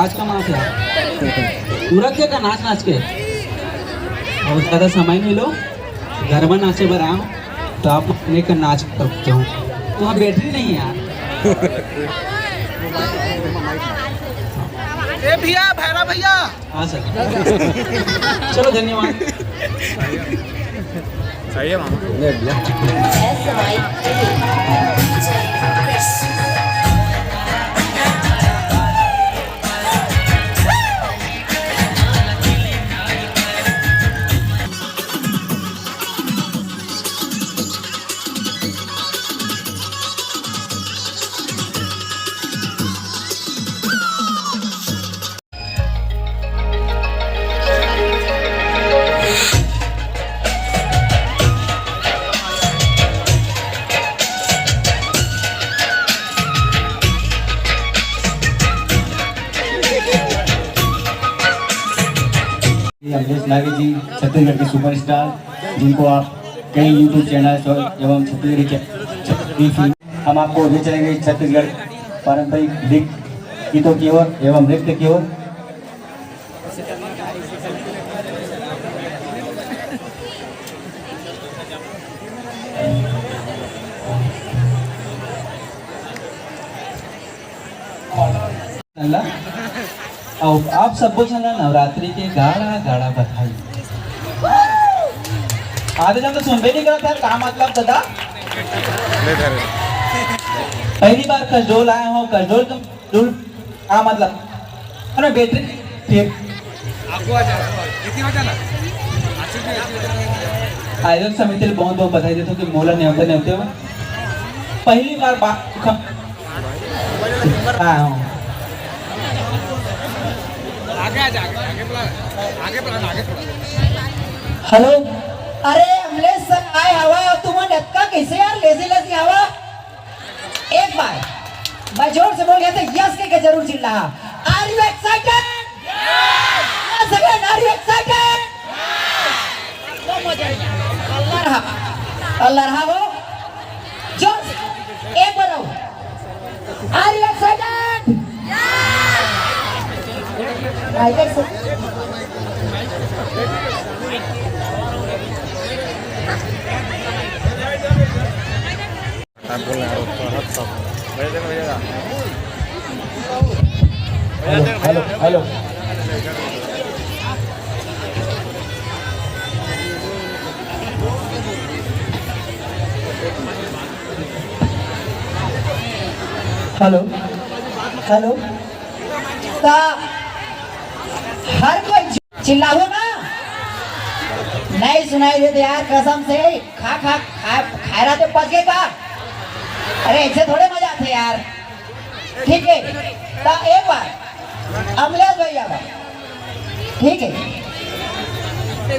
आज का माफ है पूरा क्या का नाच नाच के और ज़्यादा समय नहीं लो घर में नाचे पर आया हूँ तो आप लेकर नाच करते हो तो वहाँ बैटरी नहीं है यार। ए भैया भैरा भैया। हाँ सर चलो धन्यवाद। सही है मामा। अमलेश नागी जी छत्तीसगढ़ के सुपरस्टार जिनको आप कई यूट्यूब चैनल एवं छत्तीसगढ़ी फिल्म हम आपको ले चलेंगे छत्तीसगढ़ पारंपरिक गीतों की ओर एवं नृत्य की ओर। और आप सब बोल नवरात्रि के गाढ़ा गाढ़ा बधाई आधे जन तो सुनबे नहीं करता है का मतलब दादा। पहली बार कसडोल आए हो कसडोल तुम डोल का मतलब अरे बेटे ठीक आयोजक समिति बहुत बहुत बधाई देता हूँ कि मोला न्योते न्योते हो पहली बार बात आया हूँ हेलो अरे अमलेश सर आए हवा तुम नटका कैसे यार लेजी लेजी हवा एक बार मैं जोर से बोल गया था यस के जरूर चिल्ला। Are you excited? Yes again are you excited? अल्लाह रहा हो जोर से एक बार आओ। Are you excited? Hello hello hello hello हर कोई चिल्लाओ ना नहीं सुनाई देते यार कसम से खा खा खा रहा तो पच गए का। अरे ऐसे थोड़े मजा आते यार। ठीक है तो एक बार अमलेश भैया ठीक है जय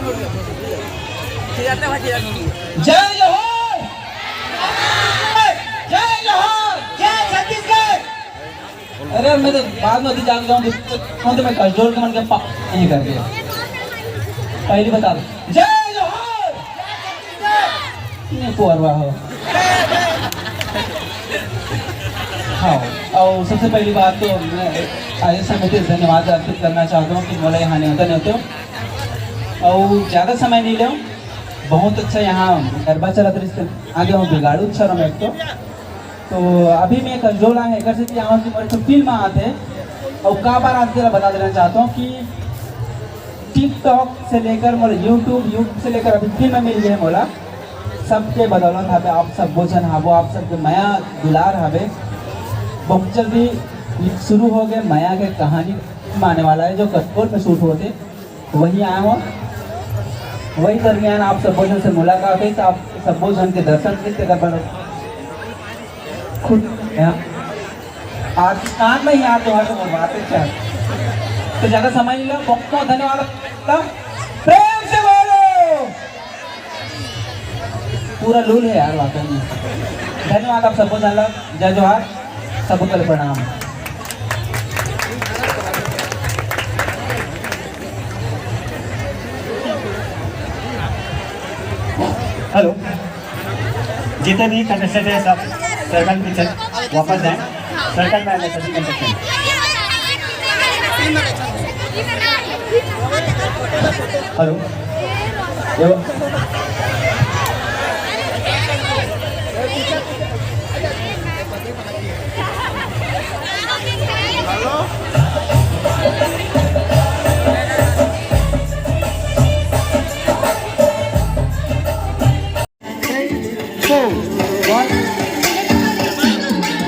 जोहर जय जोहर जय छत्तीसगढ़। अरे मैं तो बाद में जान जाऊँ तो मैं कसडोल के मन के नहीं कर दिया पहली बता दो जय जोहर नहीं पुअरवा हो। हाँ और सबसे पहली बात तो मैं आयोजक समिति से धन्यवाद अर्पित करना चाहता हूँ कि मोला यहाँ नहीं होते हो और ज़्यादा समय नहीं ले बहुत अच्छा यहाँ गरबा चला था आगे हूँ बिगाड़ू अच्छा रहा मैं तो अभी मैं कसडोल है घर से यहाँ की मेरे फिल्म आते और का बार आज जरा बता देना चाहता हूँ कि टिकटॉक से लेकर मोला यूट्यूब से लेकर अभी फिल्म मिल गए मोला सबके बदौलत हवे आप सब भोजन हाबो आप सबके माया दुलार हवे बहुत जल्दी शुरू हो गए माया के कहानी आने वाला है जो कसडोल में शूट होते वही आया हूँ वही दरमियान आप सब भोजन से मुलाकात हुई तो आप सब भोजन के दर्शन कितने कर बनो खुद आज कान में ही आप तुम्हारे को बातें चाहते तो ज़्यादा समय नहीं लो बहुत बहुत धन्यवाद प्रेम से बोलो पूरा लूल है यार वाकई में धन्यवाद आप सबको जय जोहार सबको पहले प्रणाम। हेलो जितने भी कंटेस्टेंट हैं सब सर्कल पीछे वापस जाएं सर्कल में आने सभी कंटेस्टेंट हेलो